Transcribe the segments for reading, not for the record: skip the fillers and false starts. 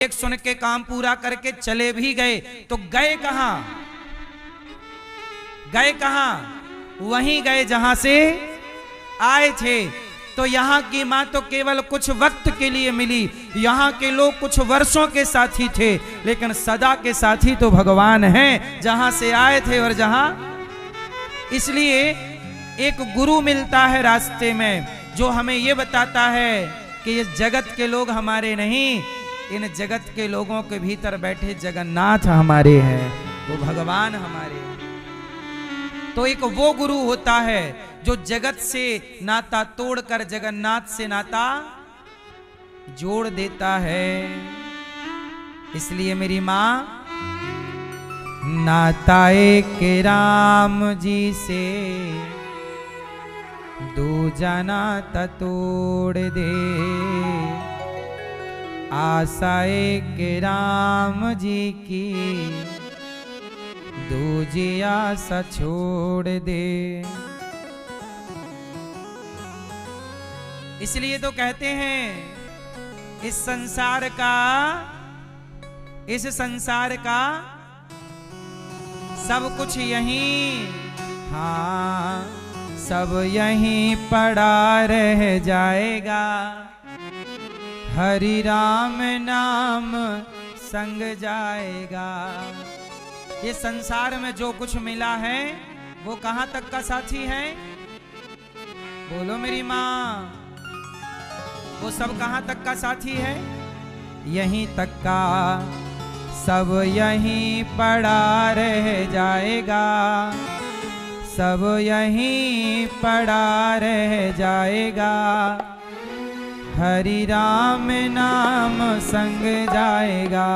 एक सुन के काम पूरा करके चले भी गए तो गए कहां? गए कहां? वहीं गए जहां से आए थे। तो यहाँ की माँ तो केवल कुछ वक्त के लिए मिली, यहाँ के लोग कुछ वर्षों के साथी थे, लेकिन सदा के साथी तो भगवान हैं, जहां से आए थे और जहां। इसलिए एक गुरु मिलता है रास्ते में जो हमें यह बताता है कि ये जगत के लोग हमारे नहीं, इन जगत के लोगों के भीतर बैठे जगन्नाथ हमारे हैं, वो भगवान हमारे हैं। तो एक वो गुरु होता है जो जगत से नाता तोड़कर जगन्नाथ से नाता जोड़ देता है। इसलिए मेरी मां नाता एक राम जी से दूजा नाता तोड़ दे, आशा एक राम जी की दूजी आशा छोड़ दे। इसलिए तो कहते हैं इस संसार का सब कुछ यहीं, हाँ सब यहीं पड़ा रह जाएगा, हरि राम नाम संग जाएगा। ये संसार में जो कुछ मिला है वो कहां तक का साथी है? बोलो मेरी माँ, वो सब कहां तक का साथी है? यहीं तक का, सब यहीं पड़ा रह जाएगा, सब यहीं पड़ा रह जाएगा, हरि राम नाम संग जाएगा।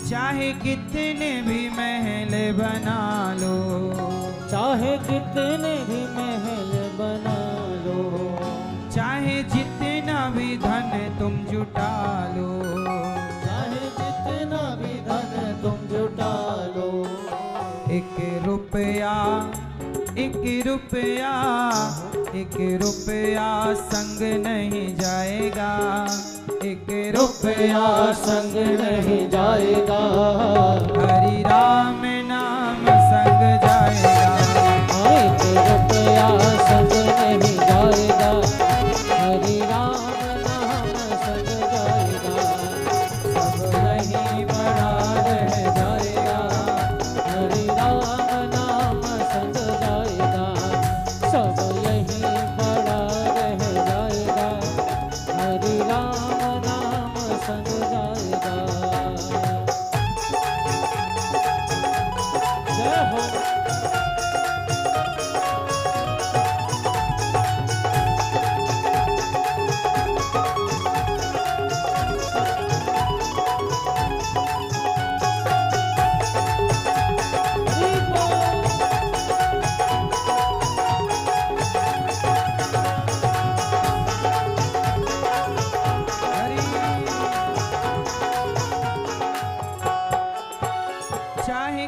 चाहे कितने भी महल बना लो, चाहे कितने भी महल बना लो, चाहे जितना भी धन तुम जुटा लो, चाहे जितना भी धन तुम जुटा लो, एक रुपया एक रुपया एक रुपया संग नहीं जाएगा, एक रुपया संग नहीं जाएगा, हरि राम नाम संग जाएगा। एक रुपया संग नहीं जाएगा, हरि राम नाम संग जाएगा, सब यहीं पड़ा रह जाएगा, हरि राम नाम संग जाएगा, सब यहीं पड़ा रह जाएगा, हरि राम नाम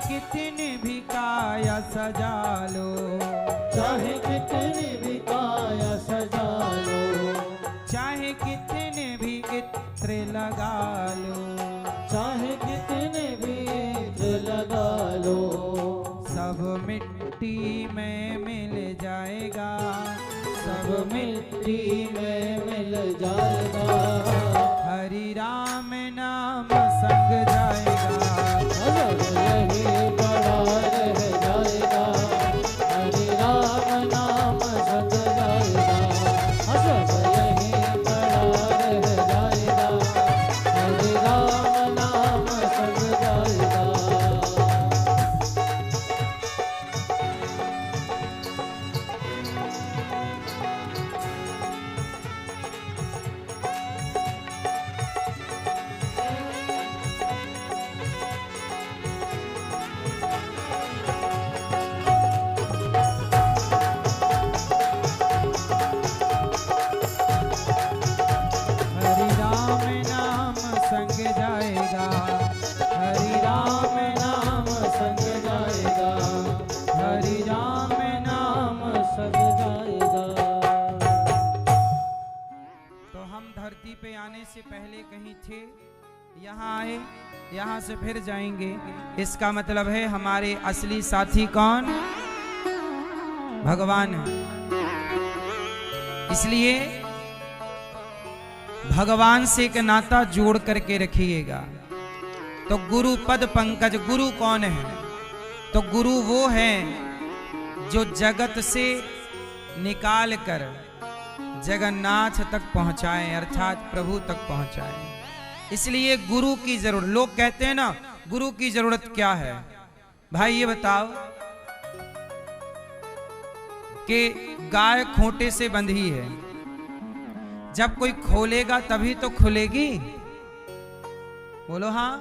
कितनी भी काया सजा लो, चाहे कितनी भी काया सजा लो, चाहे कितने भी इत्र लगा लो, चाहे कितने भी इत्र लगा लो, सब मिट्टी में मिल जाएगा, सब मिट्टी में मिल जाएगा। हरि राम नाम संग जाएगा, सब यही बड़ा रह जाएगा, हरि राम नाम संग जाएगा। सब यही बड़ा रह जाएगा, हरि राम नाम संग जाएगा। हरि राम नाम संग जाएगा, हरि राम नाम संग जाएगा, हरि राम नाम। संग जाएगा। तो हम धरती पे आने से पहले कहीं थे, यहाँ आए, यहाँ से फिर जाएंगे। इसका मतलब है हमारे असली साथी कौन? भगवान है। इसलिए भगवान से एक नाता जोड़ करके रखिएगा। तो गुरु पद पंकज, गुरु कौन है? तो गुरु वो है जो जगत से निकाल कर जगन्नाथ तक पहुंचाए, अर्थात प्रभु तक पहुंचाए। इसलिए गुरु की जरूरत, लोग कहते हैं ना गुरु की जरूरत क्या है? भाई ये बताओ कि गाय खूंटे से बंधी है, जब कोई खोलेगा तभी तो खुलेगी, बोलो हाँ।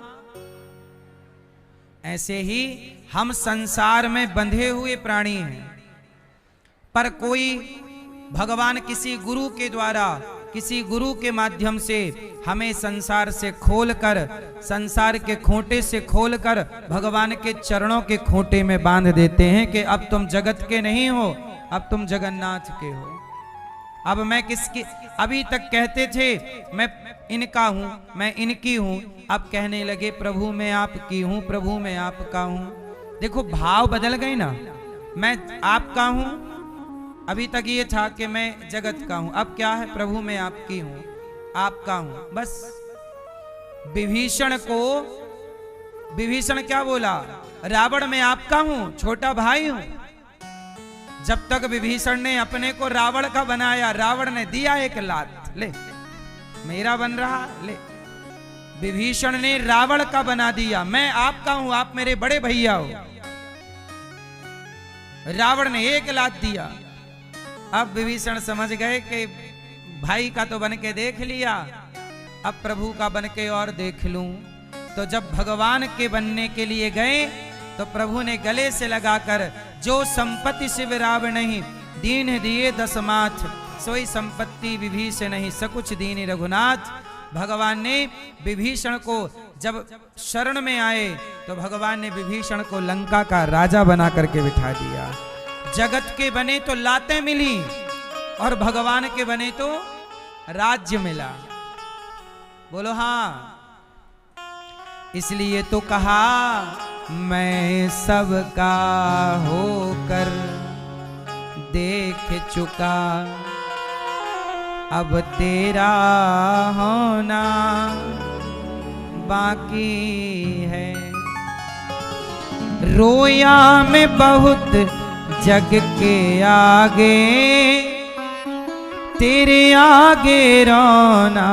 ऐसे ही हम संसार में बंधे हुए प्राणी हैं, पर कोई भगवान किसी गुरु के द्वारा, किसी गुरु के माध्यम से हमें संसार से खोलकर, संसार के खूंटे से खोलकर भगवान के चरणों के खूंटे में बांध देते हैं कि अब तुम जगत के नहीं हो, अब तुम जगन्नाथ के हो। अब मैं किसकी? अभी तक कहते थे मैं इनका हूं, मैं इनकी हूं, अब कहने लगे प्रभु मैं आपकी हूं, प्रभु मैं आपका हूं। देखो भाव बदल गए ना, मैं आपका हूं, अभी तक ये था कि मैं जगत का हूं, अब क्या है? प्रभु मैं आपकी हूं, आपका हूं। बस विभीषण को, विभीषण क्या बोला? रावण मैं आपका हूं, छोटा भाई हूं। जब तक विभीषण ने अपने को रावण का बनाया, रावण ने दिया एक लात, ले मेरा बन रहा, ले। विभीषण ने रावण का बना दिया, मैं आपका हूं, आप मेरे बड़े भैया हो। रावण ने एक लात दिया। अब विभीषण समझ गए कि भाई का तो बन के देख लिया, अब प्रभु का बन के और देख लूं। तो जब भगवान के बनने के लिए गए तो प्रभु ने गले से लगाकर, जो संपत्ति शिव राव नहीं, दीन दिए दसमाथ, सोई संपत्ति विभीषण नहीं, सकुच दीन रघुनाथ। भगवान ने विभीषण को जब शरण में आए तो भगवान ने विभीषण को लंका का राजा बना करके बिठा दिया। जगत के बने तो लातें मिली और भगवान के बने तो राज्य मिला, बोलो हाँ। इसलिए तो कहा मैं सबका होकर देख चुका, अब तेरा होना बाकी है। रोया मैं बहुत जग के आगे, तेरे आगे रोना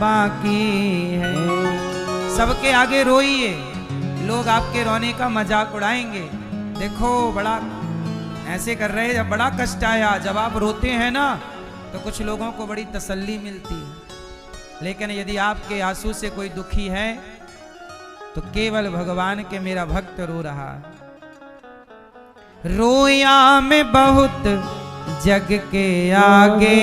बाकी है। सबके आगे रोइए, लोग आपके रोने का मजाक उड़ाएंगे। देखो बड़ा ऐसे कर रहे, जब बड़ा कष्ट आया, जब आप रोते हैं ना तो कुछ लोगों को बड़ी तसल्ली मिलती है। लेकिन यदि आपके आंसू से कोई दुखी है तो केवल भगवान के मेरा भक्त रो रहा। रोया मैं बहुत जग के आगे,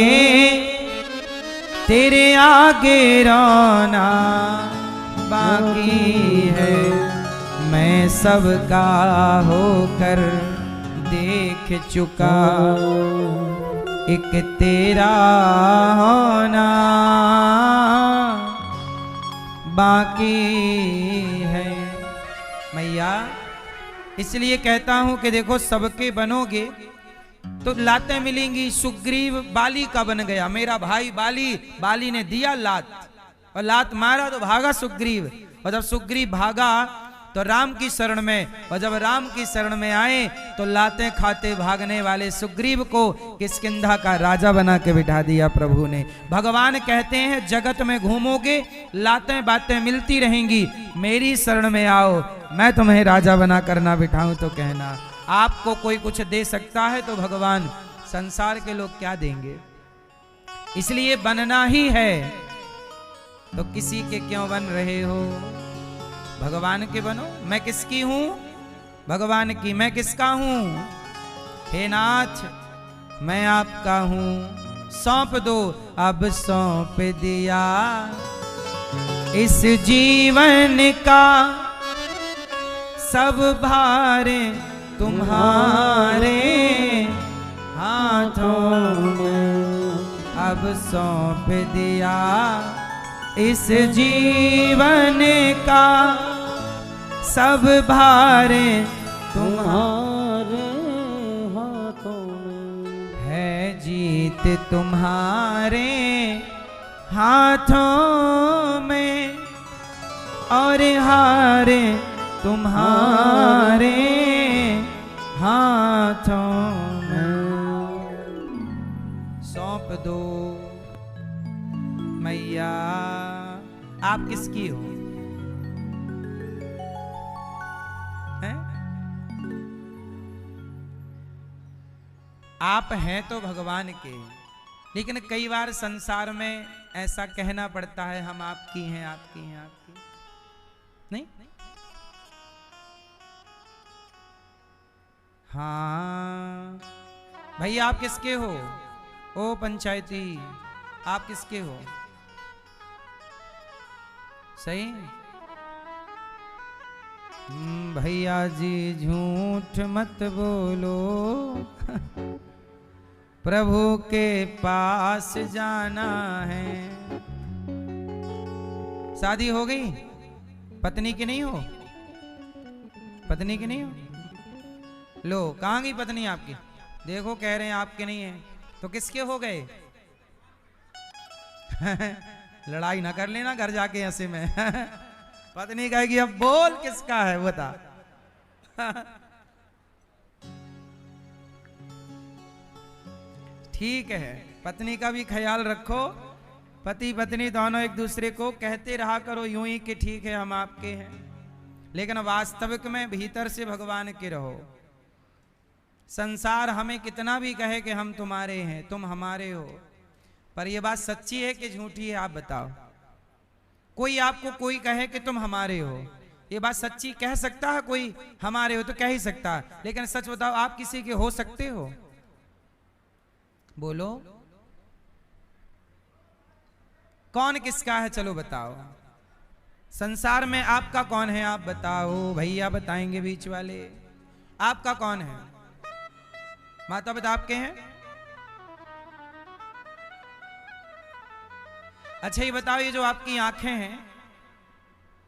तेरे आगे रोना बाकी है। मैं सबका होकर देख चुका, एक तेरा होना बाकी है। मैया इसलिए कहता हूं कि देखो सबके बनोगे तो लातें मिलेंगी। सुग्रीव बाली का बन गया, मेरा भाई बाली ने दिया लात और लात मारा तो भागा सुग्रीव, और जब सुग्रीव भागा तो राम की शरण में, और जब राम की शरण में आए तो लातें खाते भागने वाले सुग्रीव को किष्किंधा का राजा बना के बिठा दिया प्रभु ने। भगवान कहते हैं जगत में घूमोगे लातें बातें मिलती रहेंगी, मेरी शरण में आओ मैं तुम्हें राजा बना कर ना बिठाऊं तो कहना। आपको कोई कुछ दे सकता है तो भगवान, संसार के लोग क्या देंगे। इसलिए बनना ही है तो किसी के क्यों बन रहे हो, भगवान के बनो। मैं किसकी हूं, भगवान की। मैं किसका हूं, हे नाथ मैं आपका हूं। सौंप दो, अब सौंप दिया इस जीवन का सब भार तुम्हारे हाथों में। अब सौंप दिया इस जीवन का सब भार तुम्हारे हाथों में। है जीत तुम्हारे हाथों में और हार तुम्हारे हाथों में। सौंप दो मैया। आप किसकी हो, हैं? आप हैं तो भगवान के, लेकिन कई बार संसार में ऐसा कहना पड़ता है हम आपकी हैं, आपकी हैं, आपकी नहीं। हाँ भैया आप किसके हो, ओ पंचायती आप किसके हो, सही। भैया जी झूठ मत बोलो, प्रभु के पास जाना है। शादी हो गई, पत्नी की नहीं हो, पत्नी की नहीं हो। लो कहाँ गई पत्नी आपकी, देखो कह रहे हैं आपके नहीं है, तो किसके हो गए। लड़ाई ना कर लेना घर जाके ऐसे में। पत्नी कहेगी अब बोल किसका है बता। ठीक है, पत्नी का भी ख्याल रखो। पति पत्नी दोनों एक दूसरे को कहते रहा करो यूं ही कि ठीक है हम आपके हैं, लेकिन वास्तविक में भीतर से भगवान के रहो। संसार हमें कितना भी कहे कि हम तुम्हारे हैं, तुम हमारे हो, पर यह बात सच्ची है कि झूठी है, आप बताओ। कोई आपको कोई कहे कि तुम हमारे हो, ये बात सच्ची कह सकता है कोई, हमारे हो तो कह ही सकता है, लेकिन सच बताओ आप किसी के हो सकते हो, बोलो कौन किसका है, चलो बताओ। संसार में आपका कौन है, आप बताओ। भैया बताएंगे बीच वाले, आपका कौन है। माता पिता आपके हैं। अच्छा ये बताओ, ये जो आपकी आंखें हैं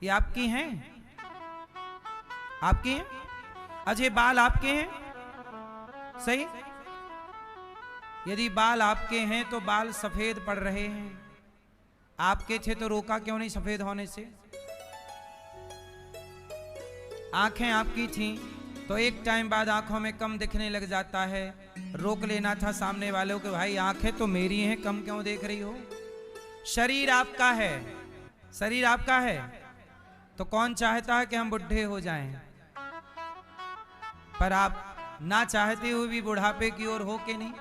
ये आपकी हैं, आपकी हैं। अच्छा ये बाल आपके हैं, सही। यदि बाल आपके हैं तो बाल सफेद पड़ रहे हैं, आपके थे तो रोका क्यों नहीं सफेद होने से। आंखें आपकी थी तो एक टाइम बाद आंखों में कम दिखने लग जाता है, रोक लेना था सामने वालों के, भाई आंखें तो मेरी हैं, कम क्यों देख रही हो। शरीर आपका है, शरीर आपका है, तो कौन चाहता है कि हम बुढ़े हो जाएं, पर आप ना चाहते हुए भी बुढ़ापे की ओर हो के नहीं।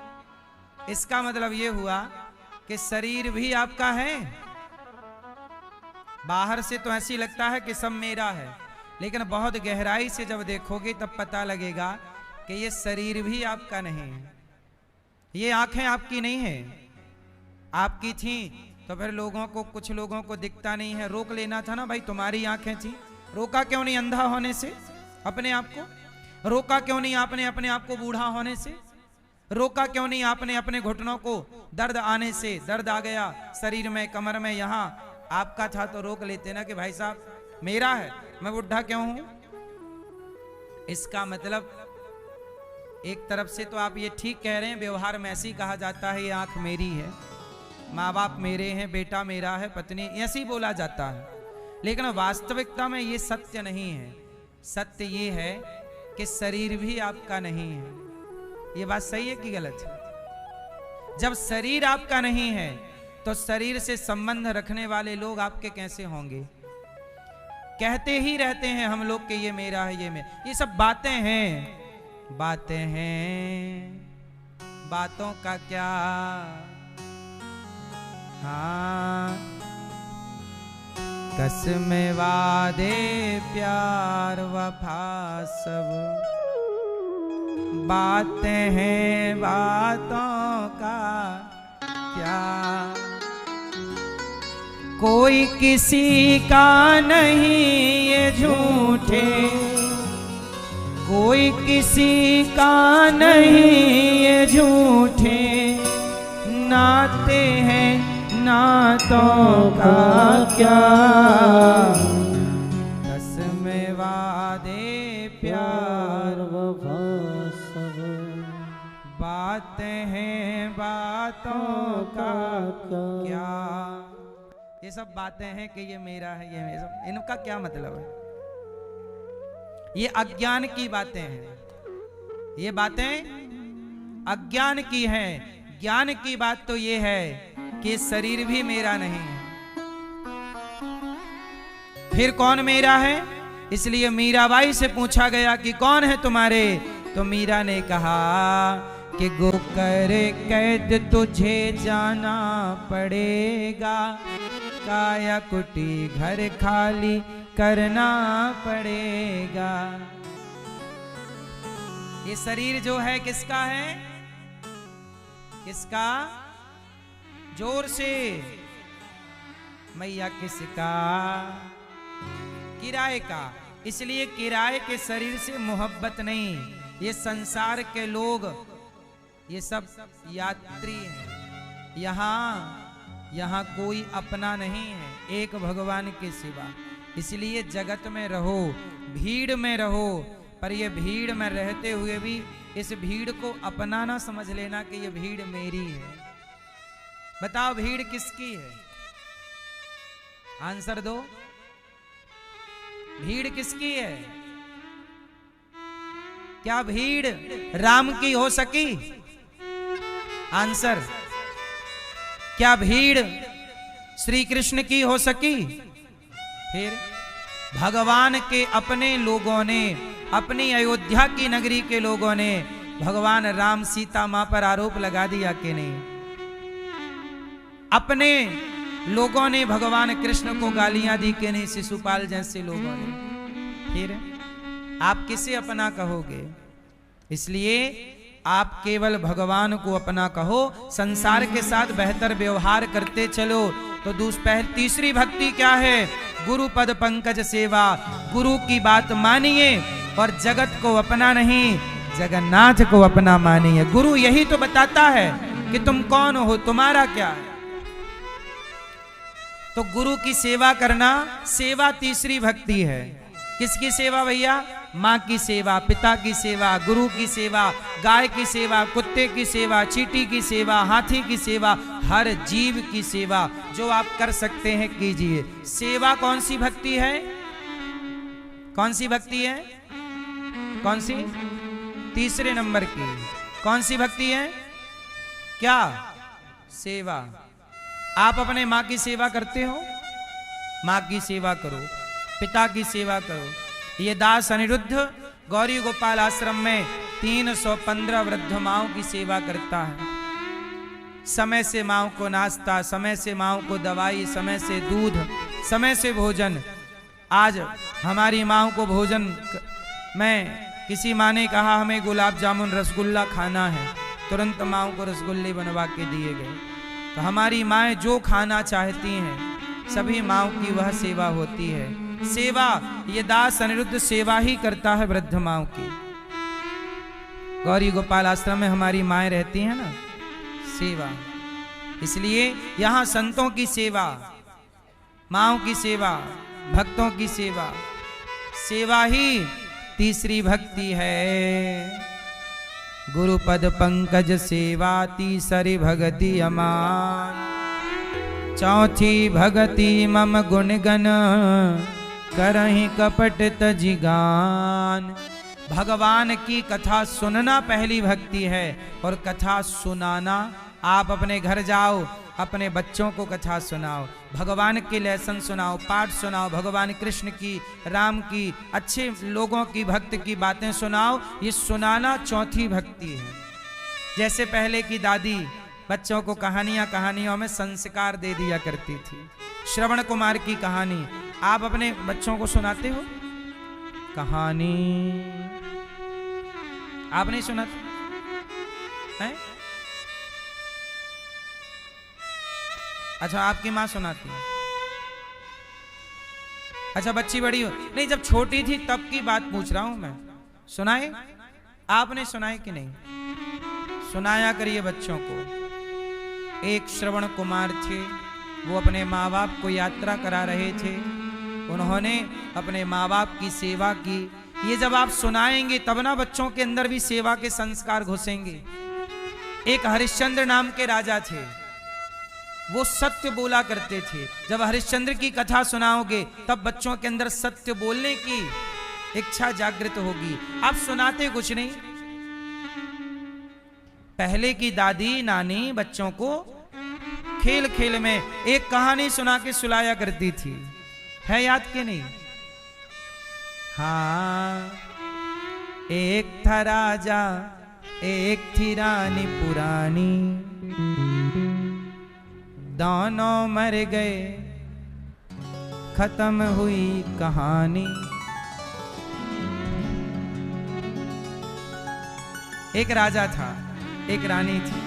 इसका मतलब यह हुआ कि शरीर भी आपका है। बाहर से तो ऐसी लगता है कि सब मेरा है, लेकिन बहुत गहराई से जब देखोगे तब पता लगेगा कि ये शरीर भी आपका नहीं है, ये आंखें आपकी नहीं है। आपकी थी तो फिर लोगों को, कुछ लोगों को दिखता नहीं है, रोक लेना था ना भाई, तुम्हारी आंखें थी, रोका क्यों नहीं अंधा होने से। अपने आप को रोका क्यों नहीं आपने अपने आप को बूढ़ा होने से? रोका क्यों नहीं आपने अपने घुटनों को दर्द आने से? दर्द आ गया शरीर में, कमर में, यहां आपका था तो रोक लेते ना कि भाई साहब मेरा है, मैं बुढ़ा क्यों हूं? इसका मतलब एक तरफ से तो आप ये ठीक कह रहे हैं, व्यवहार में ऐसे ही कहा जाता है, ये आंख मेरी है, माँ बाप मेरे हैं, बेटा मेरा है, पत्नी, ऐसे ही बोला जाता है। लेकिन वास्तविकता में ये सत्य नहीं है। सत्य ये है कि शरीर भी आपका नहीं है। ये बात सही है कि गलत है? जब शरीर आपका नहीं है तो शरीर से संबंध रखने वाले लोग आपके कैसे होंगे? कहते ही रहते हैं हम लोग कि ये मेरा है, ये मेरा, ये सब बातें हैं, बातें हैं, बातों का क्या। हाँ, कसमें वादे प्यार वफा सब बातें हैं, बातों का क्या। कोई किसी का नहीं ये झूठे, कोई किसी का नहीं ये झूठे, नाते हैं नातों का क्या। कसमें वादे प्यार वफा सब बातें हैं, बातों का क्या। ये सब बातें हैं कि ये मेरा है, ये मेरा, इनका क्या मतलब है? ये अज्ञान की बातें हैं, ये बातें अज्ञान की हैं। ज्ञान की बात तो ये है कि शरीर भी मेरा नहीं है। फिर कौन मेरा है? इसलिए मीराबाई से पूछा गया कि कौन है तुम्हारे, तो मीरा ने कहा कि गो करे कैद तुझे जाना पड़ेगा, काया कुटी घर खाली करना पड़ेगा। ये शरीर जो है किसका है? किसका? जोर से मैया, किसका? किराए का। इसलिए किराए के शरीर से मोहब्बत नहीं। ये संसार के लोग ये सब यात्री हैं। यहाँ कोई अपना नहीं है, एक भगवान के सिवा। इसलिए जगत में रहो, भीड़ में रहो, पर ये भीड़ में रहते हुए भी इस भीड़ को अपना ना समझ लेना कि ये भीड़ मेरी है। बताओ भीड़ किसकी है? आंसर दो, भीड़ किसकी है? क्या भीड़ राम की हो सकी? आंसर। क्या भीड़ श्री कृष्ण की हो सकी? फिर भगवान के अपने लोगों ने, अपनी अयोध्या की नगरी के लोगों ने भगवान राम सीता मां पर आरोप लगा दिया कि नहीं? अपने लोगों ने भगवान कृष्ण को गालियां दी कि नहीं? शिशुपाल जैसे लोगों ने। फिर आप किसे अपना कहोगे? इसलिए आप केवल भगवान को अपना कहो, संसार के साथ बेहतर व्यवहार करते चलो। तो तीसरी भक्ति क्या है? गुरु पद पंकज सेवा। गुरु की बात मानिए और जगत को अपना नहीं, जगन्नाथ को अपना मानिए। गुरु यही तो बताता है कि तुम कौन हो, तुम्हारा क्या है। तो गुरु की सेवा करना, सेवा तीसरी भक्ति है। किसकी सेवा भैया? माँ की सेवा, पिता की सेवा, गुरु की सेवा, गाय की सेवा, कुत्ते की सेवा, चींटी की सेवा, हाथी की सेवा, हर जीव की सेवा जो आप कर सकते हैं कीजिए। सेवा कौन सी भक्ति है? कौन सी भक्ति है? कौन सी? तीसरे नंबर की। कौन सी भक्ति है? क्या? सेवा। आप अपने माँ की सेवा करते हो? माँ की सेवा करो, पिता की सेवा करो। ये दास अनिरुद्ध गौरी गोपाल आश्रम में 315 वृद्ध माओं की सेवा करता है। समय से माओं को नाश्ता, समय से माओं को दवाई, समय से दूध, समय से भोजन। आज हमारी माओं को भोजन में किसी माँ ने कहा हमें गुलाब जामुन रसगुल्ला खाना है, तुरंत माओं को रसगुल्ले बनवा के दिए गए। तो हमारी माएँ जो खाना चाहती हैं, सभी माओं की वह सेवा होती है। सेवा, ये दास अनिरुद्ध सेवा ही करता है वृद्ध माओं की। गौरी गोपाल आश्रम में हमारी माएँ रहती हैं ना, सेवा। इसलिए यहाँ संतों की सेवा, माओं की सेवा, भक्तों की सेवा, सेवा ही तीसरी भक्ति है। गुरुपद पंकज सेवा तीसरी भगति अमान, चौथी भगति मम गुणगन करहि कपट तजिगान। भगवान की कथा सुनना पहली भक्ति है और कथा सुनाना। आप अपने घर जाओ, अपने बच्चों को कथा सुनाओ, भगवान के लेसन सुनाओ, पाठ सुनाओ, भगवान कृष्ण की, राम की, अच्छे लोगों की, भक्त की बातें सुनाओ। ये सुनाना चौथी भक्ति है। जैसे पहले की दादी बच्चों को कहानियों में संस्कार दे दिया करती थी। श्रवण कुमार की कहानी आप अपने बच्चों को सुनाते हो? कहानी आप नहीं सुनाते हैं? अच्छा, आपकी माँ सुनाती है। अच्छा, बच्ची बड़ी हो नहीं, जब छोटी थी तब की बात पूछ रहा हूं मैं। सुनाए? आपने सुनाए कि नहीं? सुनाया करिए बच्चों को। एक श्रवण कुमार थे, वो अपने माँ बाप को यात्रा करा रहे थे। उन्होंने अपने माँ बाप की सेवा की। ये जब आप सुनाएंगे तब ना बच्चों के अंदर भी सेवा के संस्कार घुसेंगे। एक हरिश्चंद्र नाम के राजा थे, वो सत्य बोला करते थे। जब हरिश्चंद्र की कथा सुनाओगे तब बच्चों के अंदर सत्य बोलने की इच्छा जागृत होगी। आप सुनाते कुछ नहीं। पहले की दादी नानी बच्चों को खेल खेल में एक कहानी सुना के सुलाया करती थी। है याद के नहीं? हाँ, एक था राजा, एक थी रानी पुरानी, दोनों मर गए, खत्म हुई कहानी। एक राजा था, एक रानी थी।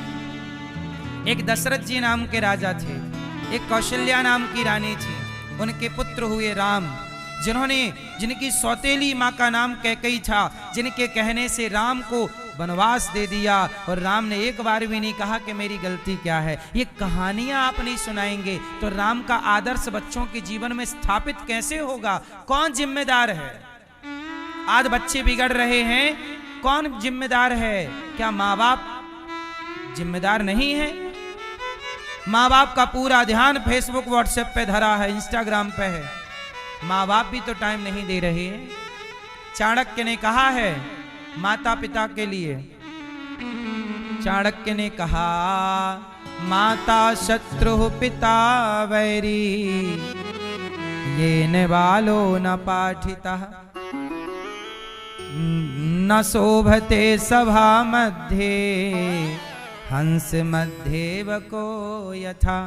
एक दशरथ जी नाम के राजा थे, एक कौशल्या नाम की रानी थी। उनके पुत्र हुए राम, जिनकी सौतेली माँ का नाम कैकेयी था, जिनके कहने से राम को वनवास दे दिया। और राम ने एक बार भी नहीं कहा कि मेरी गलती क्या है। ये कहानियां आप नहीं सुनाएंगे तो राम का आदर्श बच्चों के जीवन में स्थापित कैसे होगा? कौन जिम्मेदार है? आज बच्चे बिगड़ रहे हैं, कौन जिम्मेदार है? क्या माँ बाप जिम्मेदार नहीं है? माँ बाप का पूरा ध्यान फेसबुक व्हाट्सएप पे धरा है, इंस्टाग्राम पे है। माँ बाप भी तो टाइम नहीं दे रहे हैं। चाणक्य ने कहा है माता पिता के लिए, चाणक्य ने कहा माता शत्रु पिता वैरी, ये न बालो न पाठिता, न शोभते सभा मध्य, हंस मध्य वको यथा।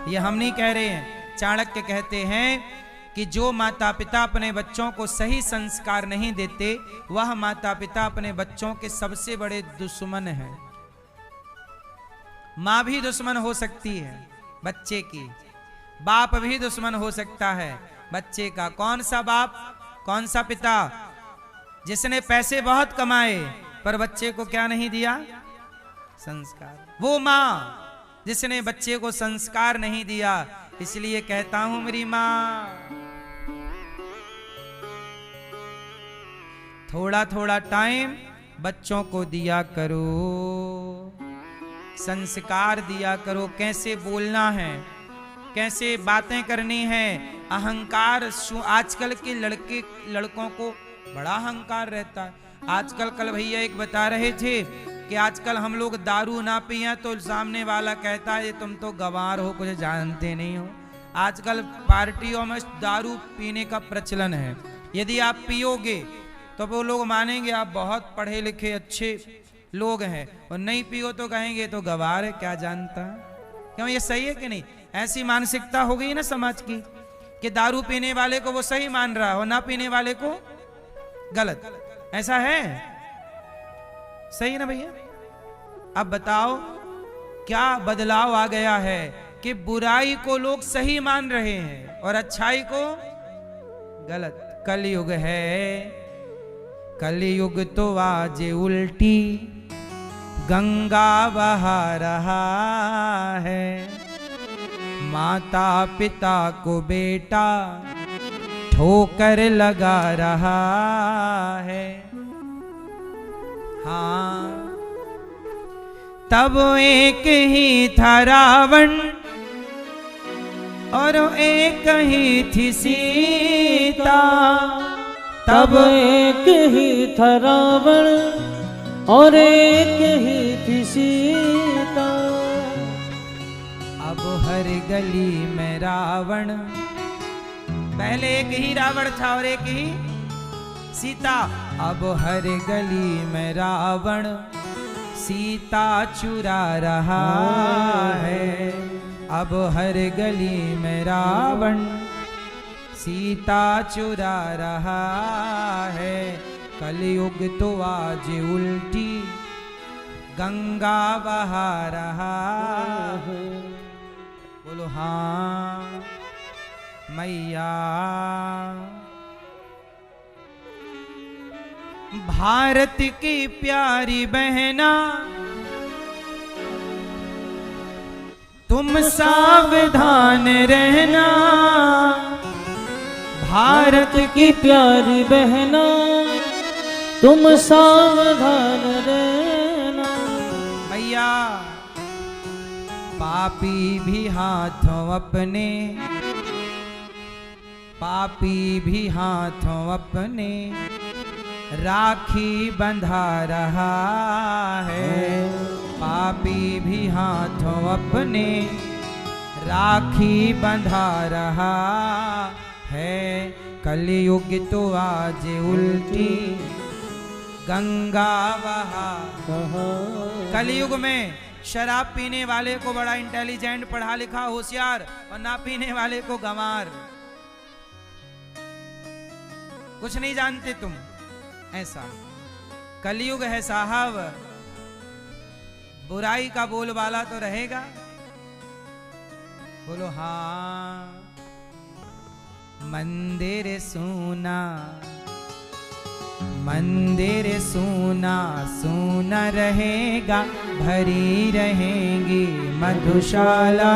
ये हम नहीं कह रहे हैं, चाणक्य कहते हैं कि जो माता पिता अपने बच्चों को सही संस्कार नहीं देते, वह माता पिता अपने बच्चों के सबसे बड़े दुश्मन हैं। माँ भी दुश्मन हो सकती है बच्चे की, बाप भी दुश्मन हो सकता है बच्चे का। कौन सा बाप, कौन सा पिता जिसने पैसे बहुत कमाए पर बच्चे को क्या नहीं दिया? संस्कार। वो माँ जिसने बच्चे को संस्कार नहीं दिया। इसलिए कहता हूं मेरी माँ, थोड़ा थोड़ा टाइम बच्चों को दिया करो, संस्कार दिया करो, कैसे बोलना है, कैसे बातें करनी है। अहंकार, आजकल के लड़कों को बड़ा अहंकार रहता है। आजकल कल भैया एक बता रहे थे कि आजकल हम लोग दारू ना पिए तो सामने वाला कहता है तुम तो गंवार हो, कुछ जानते नहीं हो। आजकल पार्टियों में दारू पीने का प्रचलन है। यदि आप पियोगे तो वो लोग मानेंगे आप बहुत पढ़े लिखे अच्छे लोग हैं, और नहीं पियो तो कहेंगे तो गंवार है, क्या जानता है। क्यों? ये सही है कि नहीं? ऐसी मानसिकता हो गई ना समाज की कि दारू पीने वाले को वो सही मान रहा है और ना पीने वाले को गलत। ऐसा है? सही है ना भैया? अब बताओ क्या बदलाव आ गया है कि बुराई को लोग सही मान रहे हैं और अच्छाई को गलत, कलयुग है, कलयुग तो आज उल्टी गंगा बहा रहा है। माता पिता को बेटा ठोकर लगा रहा है। हाँ, तब एक ही था रावण और एक ही थी सीता। तब एक ही था रावण और एक ही थी सीता। अब हर गली में रावण, पहले एक ही रावण था और एक ही सीता। अब हर गली में रावण सीता चुरा रहा है। अब हर गली में रावण सीता चुरा रहा है। कलयुग तो आज उल्टी गंगा बहा रहा है। बोलो हाँ मैया। भारत की प्यारी बहना तुम सावधान रहना। भारत की प्यारी बहना तुम सावधान रहना। भैया पापी भी हाथों अपने, पापी भी हाथों अपने राखी बंधा रहा है। पापी भी हाथों अपने राखी बंधा रहा है। कलयुग तो आज उल्टी गंगा बहा। कलयुग में शराब पीने वाले को बड़ा इंटेलिजेंट, पढ़ा लिखा, होशियार, और ना पीने वाले को गंवार, कुछ नहीं जानते तुम, ऐसा कलयुग है साहब। बुराई का बोलबाला तो रहेगा। बोलो हाँ। मंदिर सोना, मंदिर सोना सोना रहेगा। भरी रहेंगी मधुशाला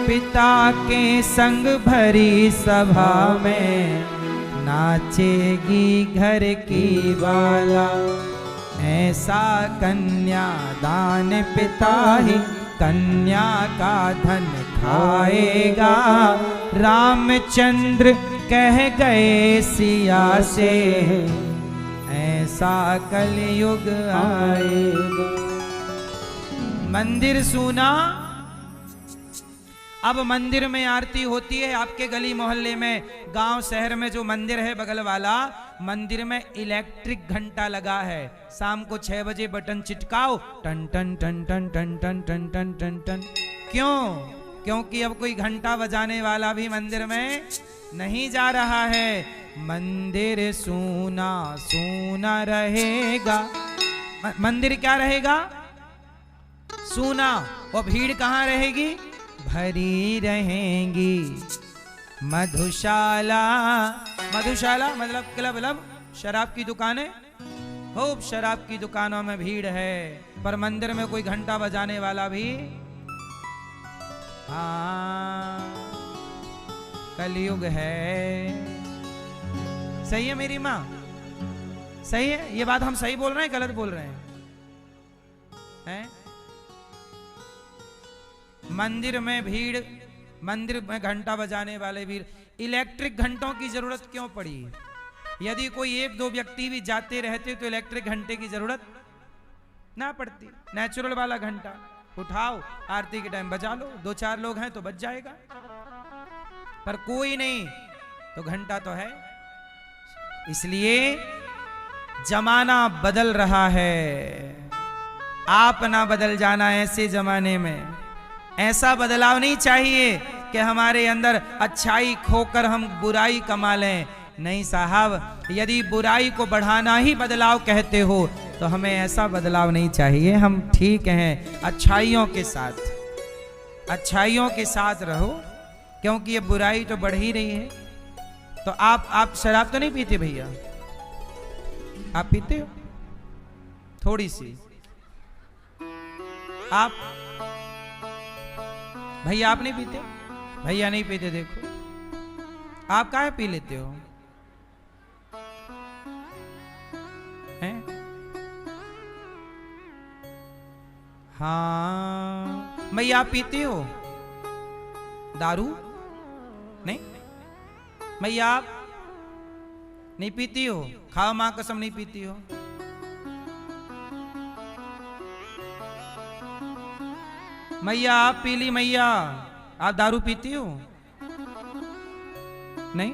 पिता के संग भरी सभा में। नाचेगी घर की बाला ऐसा कन्या दान पिता ही कन्या का धन खाएगा। रामचंद्र कह गए सिया से ऐसा कलयुग आएगा। मंदिर सुना। अब मंदिर में आरती होती है आपके गली मोहल्ले में, गांव शहर में जो मंदिर है बगल वाला मंदिर में इलेक्ट्रिक घंटा लगा है। शाम को 6 बजे बटन चिटकाओ, टन टन टन टन टन टन टन टन टन टन। क्यों? क्योंकि अब कोई घंटा बजाने वाला भी मंदिर में नहीं जा रहा है। मंदिर सूना सूना रहेगा। मंदिर क्या रहेगा? सूना। और भीड़ कहाँ रहेगी? भरी रहेंगी मधुशाला। मधुशाला मतलब क्लब, शराब की दुकानें, खूब शराब की दुकानों में भीड़ है, पर मंदिर में कोई घंटा बजाने वाला भी। हाँ, कलयुग है। सही है मेरी माँ? सही है ये बात? हम सही बोल रहे हैं गलत बोल रहे हैं? मंदिर में भीड़, मंदिर में घंटा बजाने वाले भीड़। इलेक्ट्रिक घंटों की जरूरत क्यों पड़ी? यदि कोई 1-2 व्यक्ति भी जाते रहते तो इलेक्ट्रिक घंटे की जरूरत ना पड़ती। नेचुरल वाला घंटा उठाओ, आरती के टाइम बजा लो। 2-4 लोग हैं तो बज जाएगा, पर कोई नहीं तो घंटा तो है। इसलिए जमाना बदल रहा है। आप ना बदल जाना ऐसे जमाने में। ऐसा बदलाव नहीं चाहिए कि हमारे अंदर अच्छाई खोकर हम बुराई कमा लें। नहीं साहब, यदि बुराई को बढ़ाना ही बदलाव कहते हो तो हमें ऐसा बदलाव नहीं चाहिए। हम ठीक हैं, अच्छाइयों के साथ, अच्छाइयों के साथ रहो, क्योंकि ये बुराई तो बढ़ ही रही है। तो आप शराब तो नहीं पीते भैया? आप पीते हो थोड़ी सी? आप भैया आप नहीं पीते? भैया नहीं पीते, देखो आप काहे पी लेते हो? हैं? हाँ भैया आप पीते हो दारू? नहीं भैया आप नहीं पीती हो? खाओ मां कसम नहीं पीती हो? मैया आप पी ली, मैया आप दारू पीती हो? नहीं?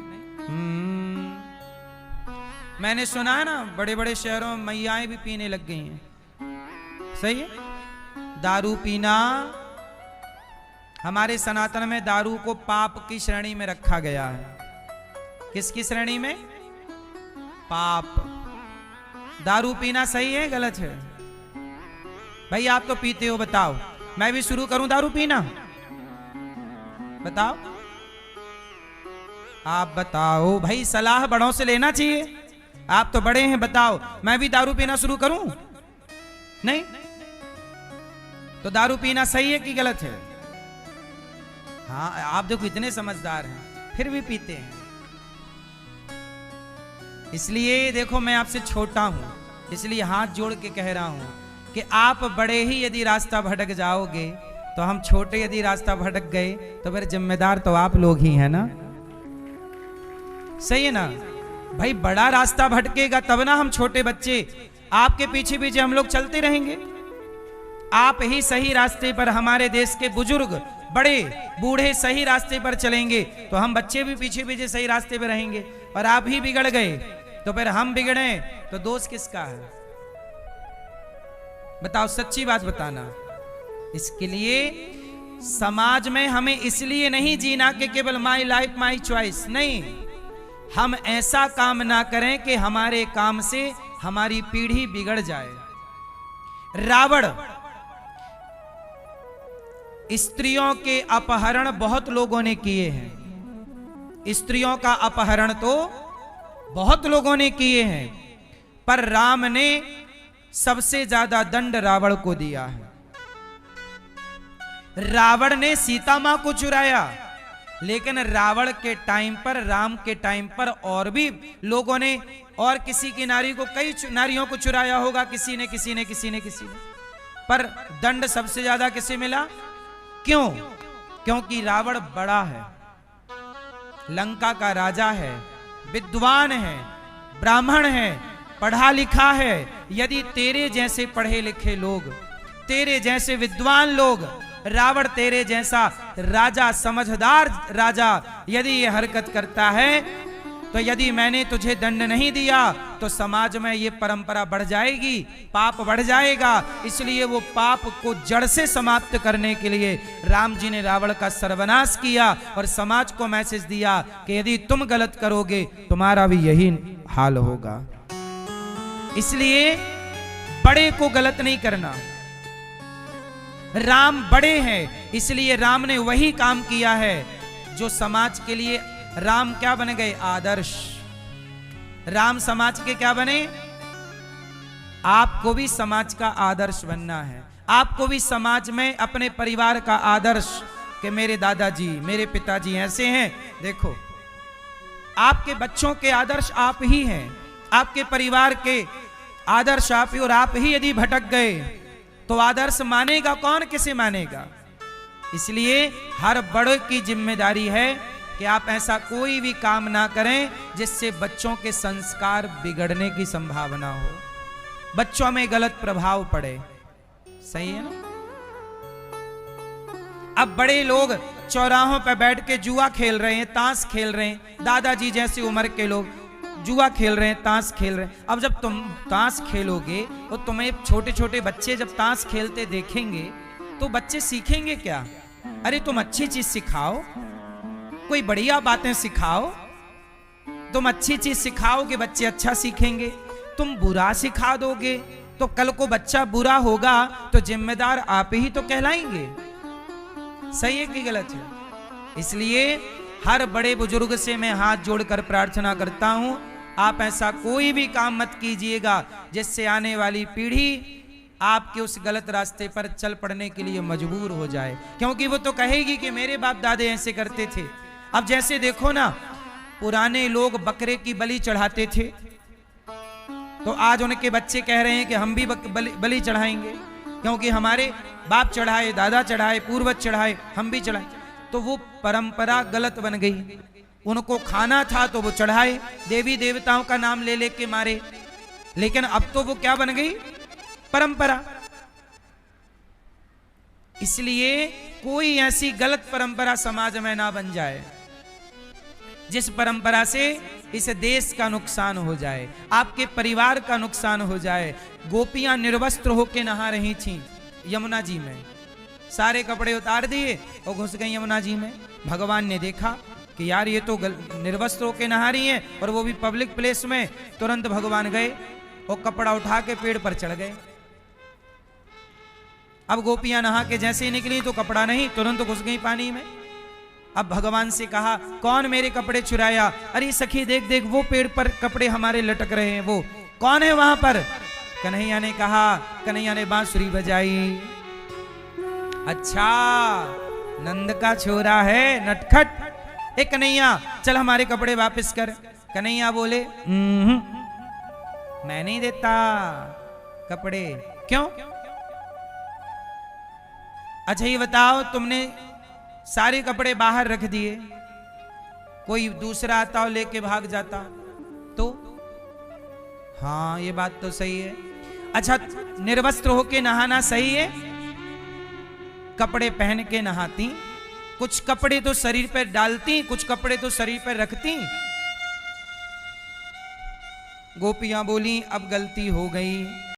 मैंने सुना है ना बड़े बड़े शहरों में मैयाएं भी पीने लग गई हैं। सही है? दारू पीना, हमारे सनातन में दारू को पाप की श्रेणी में रखा गया है। किसकी श्रेणी में? पाप। दारू पीना सही है गलत है? भाई आप तो पीते हो, बताओ मैं भी शुरू करूं दारू पीना? बताओ, आप बताओ भाई, सलाह बड़ों से लेना चाहिए। आप तो बड़े हैं, बताओ मैं भी दारू पीना शुरू करूं? नहीं? तो दारू पीना सही है कि गलत है? हाँ आप देखो इतने समझदार हैं फिर भी पीते हैं। इसलिए देखो मैं आपसे छोटा हूं, इसलिए हाथ जोड़ के कह रहा हूं कि आप बड़े ही यदि रास्ता भटक जाओगे तो हम छोटे यदि रास्ता भटक गए तो फिर जिम्मेदार तो आप लोग ही हैं ना। सही है ना भाई? बड़ा रास्ता भटकेगा तब ना हम छोटे बच्चे आपके पीछे पीछे हम लोग चलते रहेंगे। आप ही सही रास्ते पर, हमारे देश के बुजुर्ग बड़े बूढ़े सही रास्ते पर चलेंगे तो हम बच्चे भी पीछे पीछे सही रास्ते पर रहेंगे। और आप ही बिगड़ गए तो फिर हम बिगड़े तो दोष किसका है? बताओ, सच्ची बात बताना। इसके लिए समाज में हमें इसलिए नहीं जीना कि केवल माई लाइफ माई चॉइस, नहीं, हम ऐसा काम ना करें कि हमारे काम से हमारी पीढ़ी बिगड़ जाए। रावण, स्त्रियों के अपहरण बहुत लोगों ने किए हैं, स्त्रियों का अपहरण तो बहुत लोगों ने किए हैं, पर राम ने सबसे ज्यादा दंड रावण को दिया है। रावण ने सीता मां को चुराया, लेकिन रावण के टाइम पर, राम के टाइम पर और भी लोगों ने और किसी की नारी को, कई नारियों को चुराया होगा, किसी ने किसी ने किसी ने किसी ने, पर दंड सबसे ज्यादा किसे मिला? क्यों? क्योंकि रावण बड़ा है, लंका का राजा है, विद्वान है, ब्राह्मण है, पढ़ा लिखा है। यदि तेरे जैसे पढ़े लिखे लोग, तेरे जैसे विद्वान लोग, रावण तेरे जैसा राजा, समझदार राजा यदि ये हरकत करता है तो यदि मैंने तुझे दंड नहीं दिया तो समाज में ये परंपरा बढ़ जाएगी, पाप बढ़ जाएगा। इसलिए वो पाप को जड़ से समाप्त करने के लिए राम जी ने रावण का सर्वनाश किया और समाज को मैसेज दिया कि यदि तुम गलत करोगे तुम्हारा भी यही हाल होगा। इसलिए बड़े को गलत नहीं करना। राम बड़े हैं, इसलिए राम ने वही काम किया है जो समाज के लिए, राम क्या बन गए? आदर्श। राम समाज के क्या बने? आपको भी समाज का आदर्श बनना है। आपको भी समाज में अपने परिवार का आदर्श, कि मेरे दादाजी, मेरे पिताजी ऐसे हैं, देखो आपके बच्चों के आदर्श आप ही हैं, आपके परिवार के आदर्श आप ही। और आप ही यदि भटक गए तो आदर्श मानेगा कौन, किसे मानेगा? इसलिए हर बड़े की जिम्मेदारी है कि आप ऐसा कोई भी काम ना करें जिससे बच्चों के संस्कार बिगड़ने की संभावना हो, बच्चों में गलत प्रभाव पड़े। सही है ना? अब बड़े लोग चौराहों पर बैठ के जुआ खेल रहे हैं, ताश खेल रहे हैं, दादाजी जैसी उम्र के लोग जुआ खेल रहे हैं, ताश खेल रहे हैं। अब जब तुम ताश खेलोगे तो तुम्हें छोटे छोटे बच्चे जब ताश खेलते देखेंगे तो बच्चे सीखेंगे क्या? अरे तुम अच्छी चीज सिखाओ, कोई बढ़िया बातें सिखाओ, तुम अच्छी चीज सिखाओगे बच्चे अच्छा सीखेंगे। तुम बुरा सिखा दोगे तो कल को बच्चा बुरा होगा तो जिम्मेदार आप ही तो कहलाएंगे। सही है कि गलत है? इसलिए हर बड़े बुजुर्ग से मैं हाथ जोड़कर प्रार्थना करता हूं, आप ऐसा कोई भी काम मत कीजिएगा जिससे आने वाली पीढ़ी आपके उस गलत रास्ते पर चल पड़ने के लिए मजबूर हो जाए, क्योंकि वो तो कहेगी कि मेरे बाप दादे ऐसे करते थे। अब जैसे देखो ना, पुराने लोग बकरे की बलि चढ़ाते थे, तो आज उनके बच्चे कह रहे हैं कि हम भी बलि चढ़ाएंगे, क्योंकि हमारे बाप चढ़ाए, दादा चढ़ाए, पूर्वज चढ़ाए, हम भी चढ़ाए। तो वो परंपरा गलत बन गई। उनको खाना था तो वो चढ़ाए, देवी देवताओं का नाम ले लेके मारे, लेकिन अब तो वो क्या बन गई? परंपरा। इसलिए कोई ऐसी गलत परंपरा समाज में ना बन जाए जिस परंपरा से इस देश का नुकसान हो जाए, आपके परिवार का नुकसान हो जाए। गोपियां निर्वस्त्र होके नहा रही थीं यमुना जी में, सारे कपड़े उतार दिए और घुस गई यमुना जी में। भगवान ने देखा कि यार ये तो निर्वस्त्र होके नहा रही हैं, और वो भी पब्लिक प्लेस में। तुरंत भगवान गए और कपड़ा उठा के पेड़ पर चढ़ गए। अब गोपियां नहा के जैसे ही निकली तो कपड़ा नहीं, तुरंत घुस गई पानी में। अब भगवान से कहा, कौन मेरे कपड़े चुराया? अरे सखी देख देख, वो पेड़ पर कपड़े हमारे लटक रहे हैं, वो कौन है वहां पर? कन्हैया ने कहा, कन्हैया ने बांसुरी बजाई। अच्छा, नंद का छोरा है नटखट। ए कन्हैया, चल हमारे कपड़े वापस कर। कन्हैया बोले, मैं नहीं देता कपड़े। क्यों? अच्छा ये बताओ, तुमने सारे कपड़े बाहर रख दिए, कोई दूसरा आता और लेके भाग जाता तो? हाँ ये बात तो सही है। अच्छा, निर्वस्त्र होके नहाना सही है? कपड़े पहन के नहाती, कुछ कपड़े तो शरीर पर डालती, कुछ कपड़े तो शरीर पर रखती। गोपियां बोली, अब गलती हो गई।